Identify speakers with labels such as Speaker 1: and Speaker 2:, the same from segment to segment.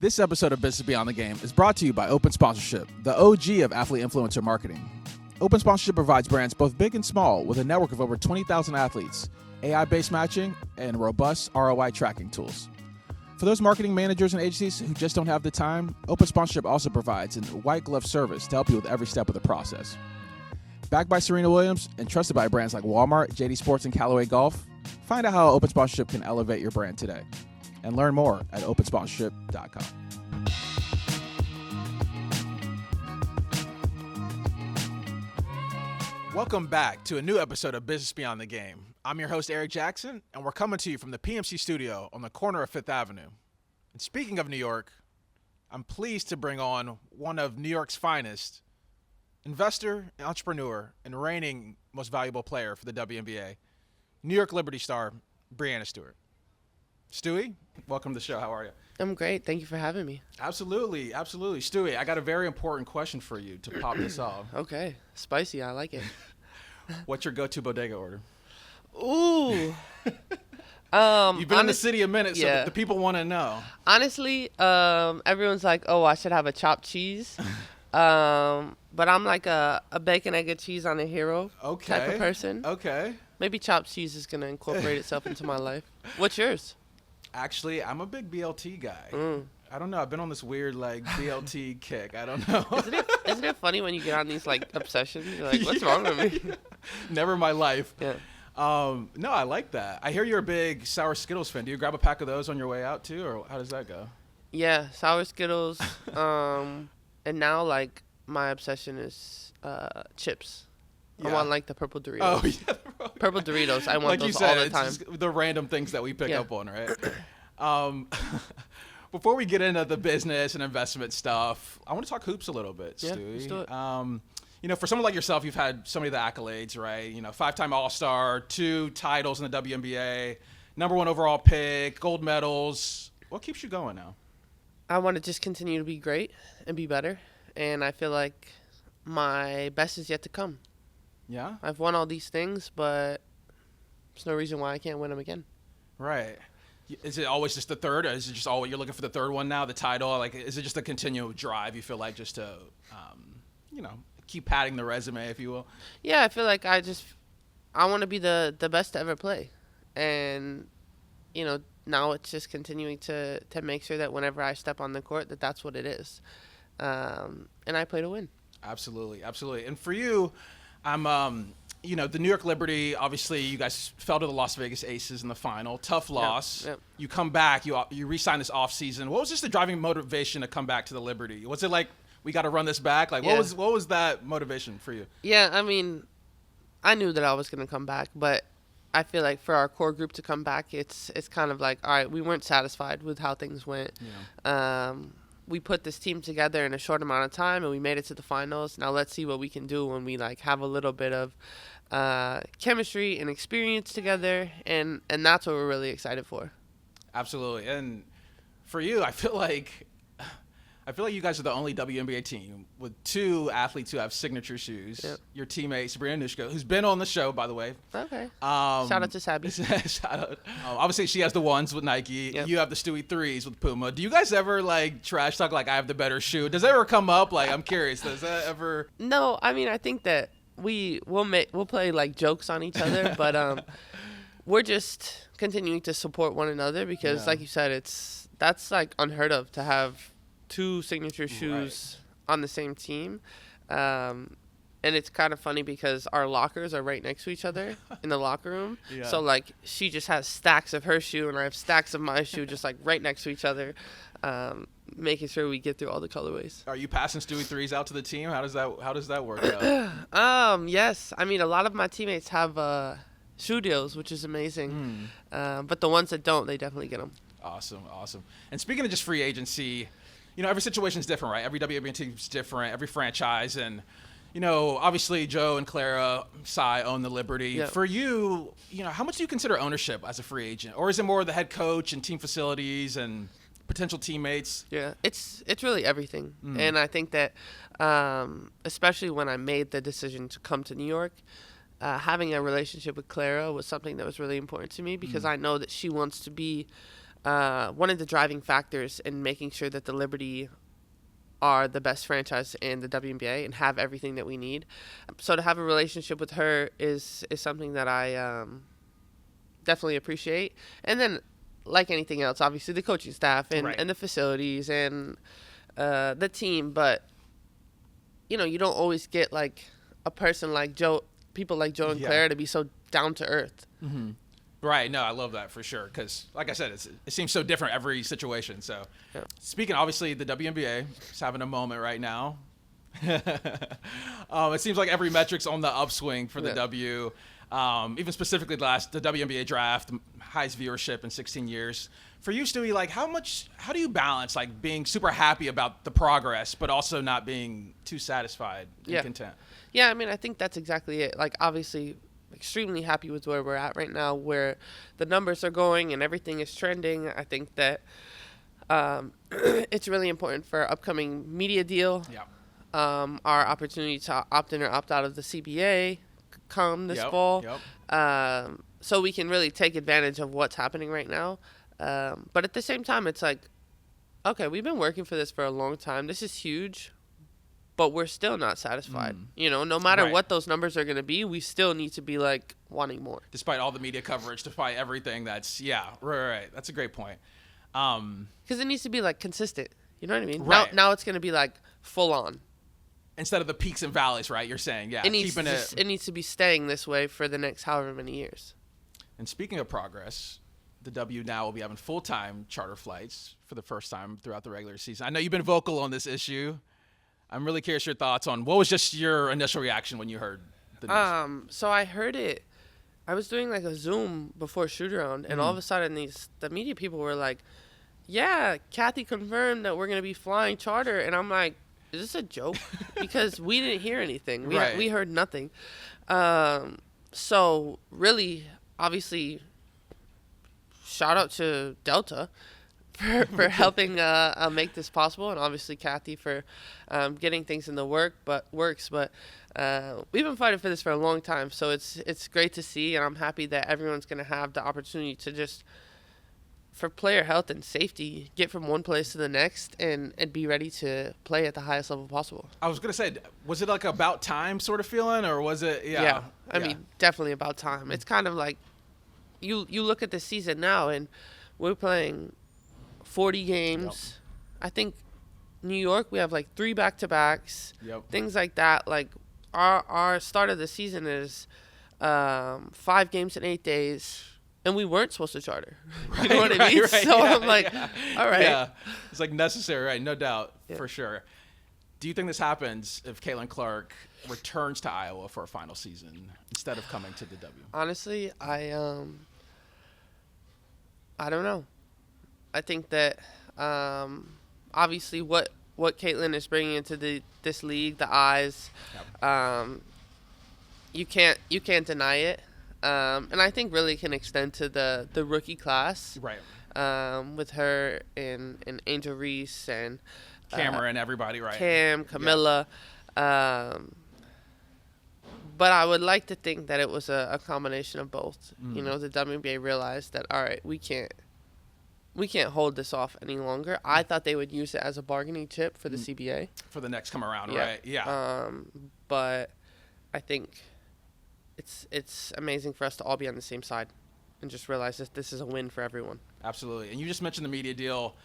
Speaker 1: This episode of Business Beyond the Game is brought to you by Open Sponsorship, the OG of athlete influencer marketing. Open Sponsorship provides brands both big and small with a network of over 20,000 athletes, AI-based matching, and robust ROI tracking tools. For those marketing managers and agencies who just don't have the time, Open Sponsorship also provides a white glove service to help you with every step of the process. Backed by Serena Williams and trusted by brands like Walmart, JD Sports, and Callaway Golf, find out how Open Sponsorship can elevate your brand today. And learn more at opensponsorship.com. Welcome back to a new episode of Business Beyond the Game. I'm your host, Eric Jackson, and we're coming to you from the PMC studio on the corner of Fifth Avenue. And speaking of New York, I'm pleased to bring on one of New York's finest, investor, entrepreneur, and reigning most valuable player for the WNBa, New York Liberty star, Breanna Stewart. Stewie, welcome to the show. How are you?
Speaker 2: I'm great. Thank you for having me.
Speaker 1: Absolutely. Stewie, I got a very important question for you to pop this off.
Speaker 2: Okay. Spicy. I like it.
Speaker 1: What's your go-to bodega order?
Speaker 2: Ooh.
Speaker 1: You've been in the city a minute, so
Speaker 2: yeah.
Speaker 1: the people want to know.
Speaker 2: Honestly, everyone's like, oh, I should have a chopped cheese. But I'm like a bacon, egg, and cheese on a hero type of person.
Speaker 1: Okay.
Speaker 2: Maybe chopped cheese is going to incorporate itself into my life. What's yours?
Speaker 1: Actually, I'm a big BLT guy. I don't know. I've been on this weird, BLT kick. I don't know.
Speaker 2: Isn't it funny when you get on these, obsessions? You're like, what's wrong with me?
Speaker 1: Never in my life.
Speaker 2: Yeah.
Speaker 1: No, I like that. I hear you're a big Sour Skittles fan. Do you grab a pack of those on your way out, too, or how does that go?
Speaker 2: Yeah, Sour Skittles. And now, my obsession is chips. Yeah. I want, the purple Doritos.
Speaker 1: Oh, yeah.
Speaker 2: Purple Doritos. I want those
Speaker 1: said,
Speaker 2: all the time.
Speaker 1: Just the random things that we pick up on, right? Before we get into the business and investment stuff, I want to talk hoops a little bit, Stewie.
Speaker 2: Let's do it.
Speaker 1: For someone like yourself, you've had so many of the accolades, right? 5-time All-Star, 2 titles in the WNBA, #1 overall pick, gold medals. What keeps you going now?
Speaker 2: I want to just continue to be great and be better, and I feel like my best is yet to come.
Speaker 1: Yeah?
Speaker 2: I've won all these things, but there's no reason why I can't win them again.
Speaker 1: Right. Is it always just the third, or is it just always you're looking for the third one now, the title? Is it just a continual drive you feel like just to, keep padding the resume, if you will?
Speaker 2: Yeah, I feel like I want to be the best to ever play. And, now it's just continuing to make sure that whenever I step on the court, that's what it is. And I play to win.
Speaker 1: Absolutely. And for you, I'm, the New York Liberty, obviously you guys fell to the Las Vegas Aces in the final. Tough loss.
Speaker 2: Yep.
Speaker 1: You come back, you re-sign this offseason. What was just the driving motivation to come back to the Liberty? Was it like, we got to run this back? What was that motivation for you?
Speaker 2: Yeah, I mean, I knew that I was going to come back, but I feel like for our core group to come back, it's kind of like, all right, we weren't satisfied with how things went. Yeah. We put this team together in a short amount of time, and we made it to the finals. Now let's see what we can do when we have a little bit of chemistry and experience together, and that's what we're really excited for. Absolutely.
Speaker 1: And for you, I feel like you guys are the only WNBA team with 2 athletes who have signature shoes. Yep. Your teammate, Breanna Stewart, who's been on the show, by the way.
Speaker 2: Okay. Shout out to Sabby.
Speaker 1: Shout out. Obviously, she has the 1s with Nike. Yep. You have the Stewie 3s with Puma. Do you guys ever, trash talk, I have the better shoe? Does that ever come up? I'm curious. Does that ever?
Speaker 2: No, I mean, I think that we'll play, jokes on each other, but we're just continuing to support one another because, like you said, that's unheard of to have 2 signature shoes on the same team. And it's kind of funny because our lockers are right next to each other in the locker room. Yeah. So, she just has stacks of her shoe and I have stacks of my shoe just, right next to each other, making sure we get through all the colorways. Are
Speaker 1: you passing Stewie 3s out to the team? How does that work out?
Speaker 2: Yes. I mean, a lot of my teammates have shoe deals, which is amazing. But the ones that don't, they definitely get them.
Speaker 1: Awesome. And speaking of just free agency, every situation is different, right? Every WNBA team is different, every franchise. And, obviously Joe and Clara Sy own the Liberty. Yep. For you, how much do you consider ownership as a free agent? Or is it more the head coach and team facilities and potential teammates?
Speaker 2: Yeah, it's really everything. And I think that especially when I made the decision to come to New York, having a relationship with Clara was something that was really important to me because I know that she wants to be one of the driving factors in making sure that the Liberty are the best franchise in the WNBa and have everything that we need. So to have a relationship with her is something that I definitely appreciate. And then, like anything else, obviously the coaching staff and the facilities and the team. But, you don't always get, like, a person like people like Joe and Claire to be so down to earth.
Speaker 1: Mm-hmm. Right. No, I love that for sure. Because, like I said, it seems so different every situation. So, Speaking, obviously, the WNBA is having a moment right now. It seems like every metric's on the upswing for the W. Even specifically the WNBA draft, highest viewership in 16 years. For you, Stewie, like how do you balance like being super happy about the progress, but also not being too satisfied and content?
Speaker 2: Yeah, I mean, I think that's exactly it. Like, obviously, extremely happy with where we're at right now, where the numbers are going and everything is trending. I think that it's really important for our upcoming media deal. Yeah. Our opportunity to opt in or opt out of the CBA come this fall. Yep. So we can really take advantage of what's happening right now. But at the same time, it's like, okay, we've been working for this for a long time. This is huge, but we're still not satisfied. No matter what those numbers are going to be, we still need to be like wanting more.
Speaker 1: Despite all the media coverage, despite everything right. That's a great point.
Speaker 2: Because it needs to be like consistent. You know what I mean?
Speaker 1: Right.
Speaker 2: Now it's going to be like full on.
Speaker 1: Instead of the peaks and valleys, right? You're saying,
Speaker 2: it needs to be staying this way for the next however many years.
Speaker 1: And speaking of progress, the W now will be having full-time charter flights for the first time throughout the regular season. I know you've been vocal on this issue. I'm really curious your thoughts on what was just your initial reaction when you heard the news?
Speaker 2: So I heard it. I was doing like a Zoom before shoot-around, and all of a sudden the media people were like, yeah, Kathy confirmed that we're going to be flying charter. And I'm like, is this a joke? Because we didn't hear anything. We heard nothing. So really, obviously, shout out to Delta for helping make this possible, and obviously Kathy for getting things in the works. But we've been fighting for this for a long time, so it's great to see, and I'm happy that everyone's going to have the opportunity to just, for player health and safety, get from one place to the next and be ready to play at the highest level possible.
Speaker 1: I was going to say, was it like about time sort of feeling, or was it,
Speaker 2: I mean, definitely about time. It's kind of like, you look at the season now, and we're playing 40 games. Yep. I think New York, we have like 3 back-to-backs, things like that. Like, our start of the season is 5 games in 8 days. And we weren't supposed to charter. You know what I mean? So I'm like, all right.
Speaker 1: Yeah, it's like necessary, right? No doubt, for sure. Do you think this happens if Caitlin Clark returns to Iowa for a final season instead of coming to the W?
Speaker 2: Honestly, I don't know. I think that obviously what Caitlin is bringing into this league, the eyes, you can't deny it. And I think really can extend to the rookie class. Right. With her and Angel Reese and
Speaker 1: Cameron, everybody, right?
Speaker 2: Camilla. But I would like to think that it was a combination of both. The WNBA realized that, all right, we can't hold this off any longer. I thought they would use it as a bargaining chip for the CBA.
Speaker 1: For the next come around, right? Yeah.
Speaker 2: But I think it's amazing for us to all be on the same side and just realize that this is a win for everyone.
Speaker 1: Absolutely. And you just mentioned the media deal.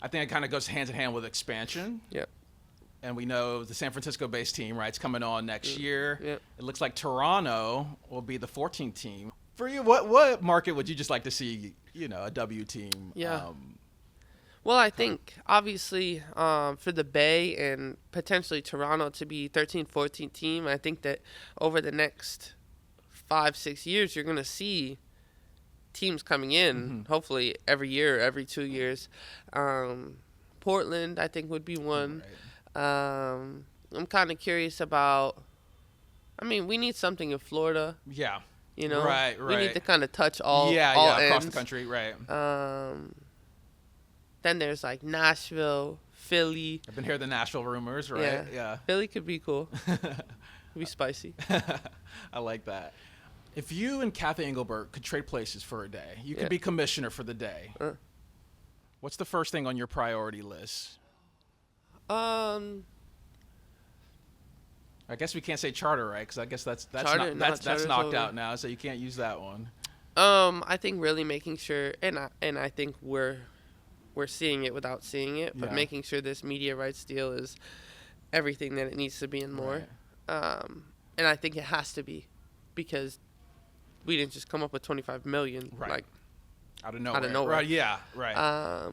Speaker 1: I think it kind of goes hand in hand with expansion. Yep. And we know the San Francisco-based team, right, it's coming on next year. Yep. It looks like Toronto will be the 14th team. For you, what market would you just like to see, a W team?
Speaker 2: Yeah. Well, I think, obviously, for the Bay and potentially Toronto to be 13th, 14th team, I think that over the next 5-6 years, you're going to see teams coming in, hopefully every year, every 2 years. Portland, I think, would be one. Right. I'm kind of curious about, we need something in Florida. Yeah.
Speaker 1: Right.
Speaker 2: We need to kind of touch all ends.
Speaker 1: Across the country, right.
Speaker 2: Then there's like Nashville, Philly.
Speaker 1: I've been hearing the Nashville rumors, right? Yeah.
Speaker 2: Philly could be cool. Could be spicy.
Speaker 1: I like that. If you and Kathy Engelbert could trade places for a day, you could be commissioner for the day. What's the first thing on your priority list?
Speaker 2: Um,
Speaker 1: I guess we can't say charter, right? Because I guess that's
Speaker 2: Charter-
Speaker 1: that's
Speaker 2: charter's
Speaker 1: knocked
Speaker 2: over.
Speaker 1: out now, so you can't use that one.
Speaker 2: I think really making sure, and I think we're seeing it without seeing it, but
Speaker 1: Yeah.
Speaker 2: making sure this media rights deal is everything that it needs to be and more.
Speaker 1: Right.
Speaker 2: And I think it has to be, because we didn't just come up with 25 million,
Speaker 1: Right.
Speaker 2: like
Speaker 1: Out of nowhere.
Speaker 2: out of nowhere.
Speaker 1: Right, yeah, right.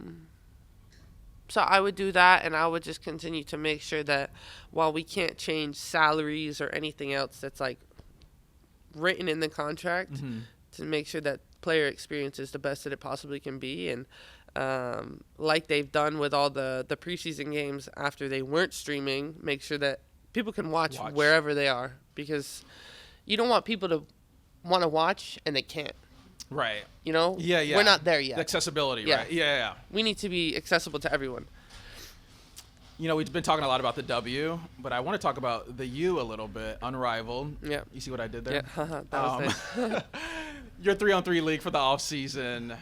Speaker 2: So I would do that, and I would just continue to make sure that while we can't change salaries or anything else that's like written in the contract, to make sure that player experience is the best that it possibly can be. And like they've done with all the preseason games after they weren't streaming, make sure that people can watch wherever they are, because you don't want people to want to watch and they can't.
Speaker 1: Right.
Speaker 2: You know?
Speaker 1: Yeah.
Speaker 2: We're not there yet.
Speaker 1: The accessibility,
Speaker 2: Yeah.
Speaker 1: right? Yeah.
Speaker 2: We need to be accessible to everyone.
Speaker 1: You know, we've been talking a lot about the W, but I want to talk about the U a little bit. Unrivaled.
Speaker 2: Yeah.
Speaker 1: You see what I did there?
Speaker 2: Yeah, that was nice.
Speaker 1: Your 3-on-3 league for the offseason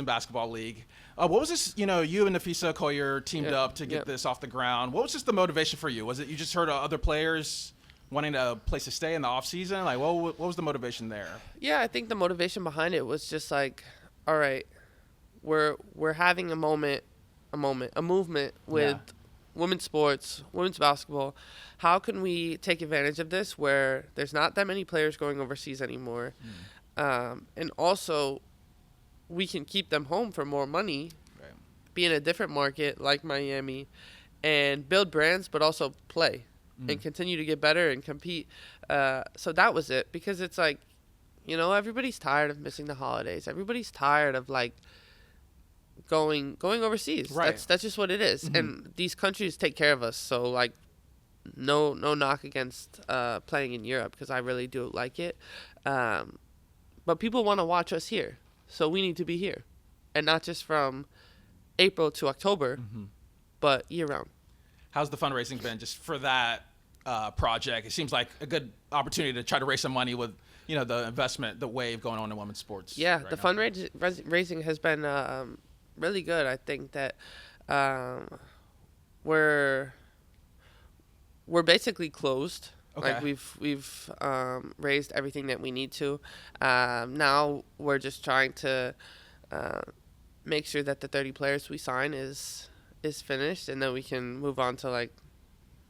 Speaker 1: basketball league. What was this, you and Napheesa Collier teamed up to get this off the ground. What was just the motivation for you? Was it you just heard of other players wanting a place to stay in the offseason? Like, what was the motivation there?
Speaker 2: Yeah, I think the motivation behind it was just like, all right, we're having a movement with women's sports, women's basketball. How can we take advantage of this where there's not that many players going overseas anymore? And also we can keep them home for more money, be in a different market like Miami, and build brands, but also play and continue to get better and compete. So that was it, because it's like, everybody's tired of missing the holidays. Everybody's tired of like going overseas.
Speaker 1: Right.
Speaker 2: That's just what it is. And these countries take care of us. So like, no knock against playing in Europe, because I really do like it. But people want to watch us here, so we need to be here, and not just from April to October, but year round.
Speaker 1: How's the fundraising been just for that project? It seems like a good opportunity to try to raise some money with, the investment, the wave going on in women's sports.
Speaker 2: Yeah,
Speaker 1: right
Speaker 2: the
Speaker 1: now.
Speaker 2: fundraising has been really good. I think that we're basically closed.
Speaker 1: Okay.
Speaker 2: Like we've raised everything that we need to. Now we're just trying to make sure that the 30 players we sign is finished, and then we can move on to like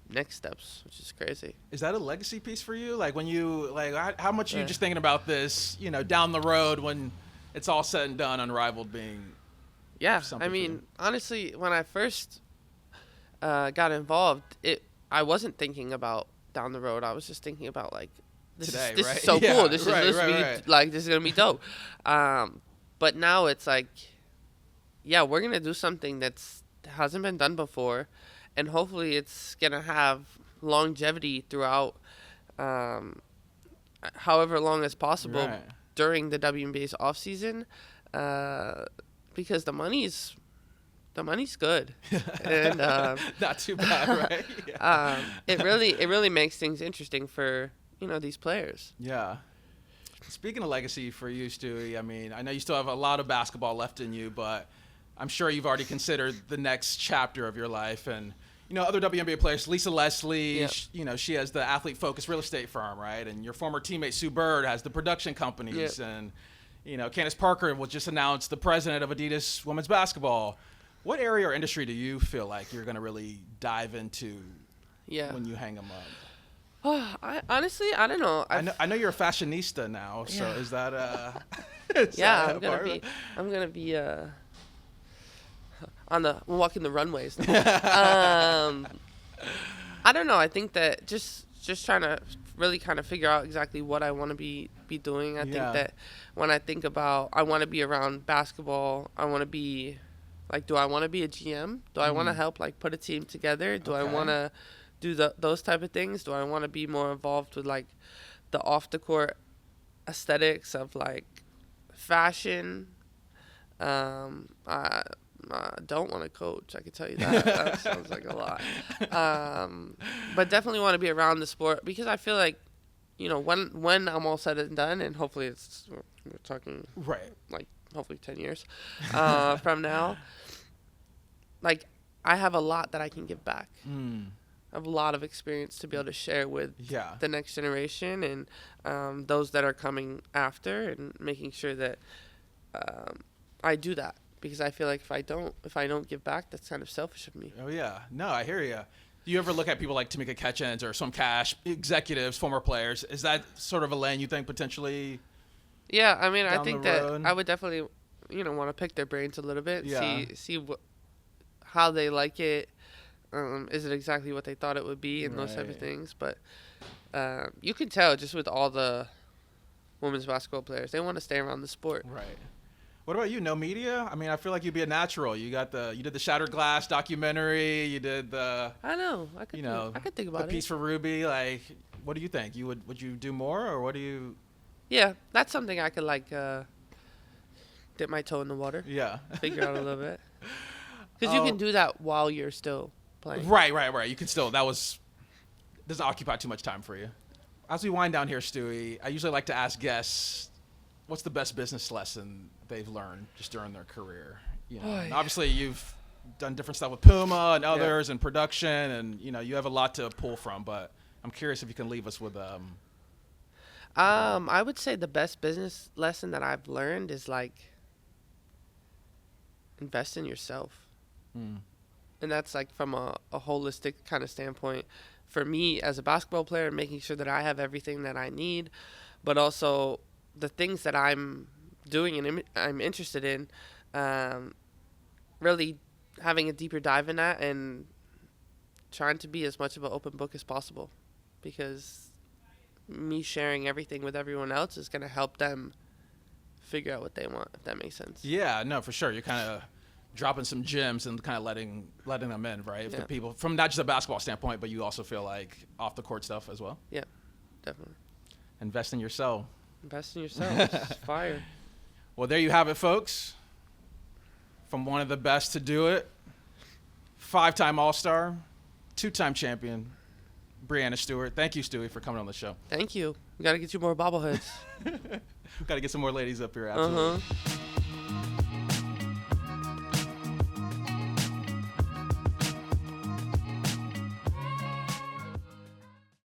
Speaker 2: next steps, which is crazy.
Speaker 1: Is that a legacy piece for you? Like when you how much are you just thinking about this, down the road when it's all said and done, Unrivaled being something
Speaker 2: I mean, honestly, when I first got involved, I wasn't thinking about down the road. I was just thinking about like this
Speaker 1: right?
Speaker 2: is so
Speaker 1: Yeah,
Speaker 2: cool. This is gonna be dope. But now it's like, we're gonna do something that hasn't been done before, and hopefully it's gonna have longevity throughout, however long as possible during the WNBa's off season, because the money's good, and
Speaker 1: not too bad, right? Yeah.
Speaker 2: it really makes things interesting for these players.
Speaker 1: Yeah. Speaking of legacy for you, Stewie, I mean, I know you still have a lot of basketball left in you, but I'm sure you've already considered the next chapter of your life. And, other WNBA players, Lisa Leslie, she has the athlete-focused real estate firm, right? And your former teammate, Sue Bird, has the production companies. And, Candace Parker was just announced the president of Adidas Women's Basketball. What area or industry do you feel like you're going to really dive into when you hang them up?
Speaker 2: Honestly, I don't know.
Speaker 1: I know you're a fashionista now, so is that
Speaker 2: I'm gonna be walking the runways. I don't know. I think that just trying to really kind of figure out exactly what I want to be doing. I think that when I think about, I want to be around basketball. I want to be like, do I want to be a GM? Do I want to help like put a team together? Do I want to do those type of things? Do I want to be more involved with like the off the court aesthetics of like fashion? I don't want to coach, I can tell you that. That sounds like a lot. But definitely want to be around the sport, because I feel like, when I'm all said and done, and hopefully we're talking like hopefully 10 years from now, like, I have a lot that I can give back. I have a lot of experience to be able to share with the next generation and those that are coming after, and making sure that I do that, because I feel like if I don't give back, that's kind of selfish of me.
Speaker 1: Oh yeah, no, I hear you. Do you ever look at people like Tamika Catchings or some cash executives, former players? Is that sort of a lane you think potentially?
Speaker 2: Yeah, I mean, I think that I would definitely, want to pick their brains a little bit, see how they like it. Is it exactly what they thought it would be, and those type of things? But you can tell just with all the women's basketball players, they want to stay around the sport.
Speaker 1: Right. What about you? No media? I mean, I feel like you'd be a natural. You did the Shattered Glass documentary. You did the.
Speaker 2: I know. I could think about it.
Speaker 1: The piece for Ruby. Like, what do you think? Would you do more, or what do you?
Speaker 2: Yeah, that's something I could dip my toe in the water.
Speaker 1: Yeah.
Speaker 2: Figure out a little bit. Because you can do that while you're still playing.
Speaker 1: Right. You can still. Doesn't occupy too much time for you. As we wind down here, Stewie, I usually like to ask guests, what's the best business lesson they've learned just during their career? And obviously you've done different stuff with Puma and others and production, and you have a lot to pull from. But I'm curious if you can leave us with.
Speaker 2: I would say the best business lesson that I've learned is invest in yourself. And that's from a holistic kind of standpoint for me as a basketball player, making sure that I have everything that I need, but also the things that I'm doing and I'm interested in, really having a deeper dive in that and trying to be as much of an open book as possible, because me sharing everything with everyone else is going to help them figure out what they want, if that makes sense.
Speaker 1: Yeah, no, for sure. You're kind of dropping some gems and kind of letting them in, right? The people, from not just a basketball standpoint, but you also feel like off the court stuff as well.
Speaker 2: Yeah, definitely.
Speaker 1: Invest in yourself.
Speaker 2: Invest in yourself. It's fire.
Speaker 1: Well, there you have it, folks. From one of the best to do it, 5-time All-Star, 2-time champion, Breanna Stewart. Thank you, Stewie, for coming on the show.
Speaker 2: Thank you. We got to get you more bobbleheads.
Speaker 1: Got to get some more ladies up here, absolutely.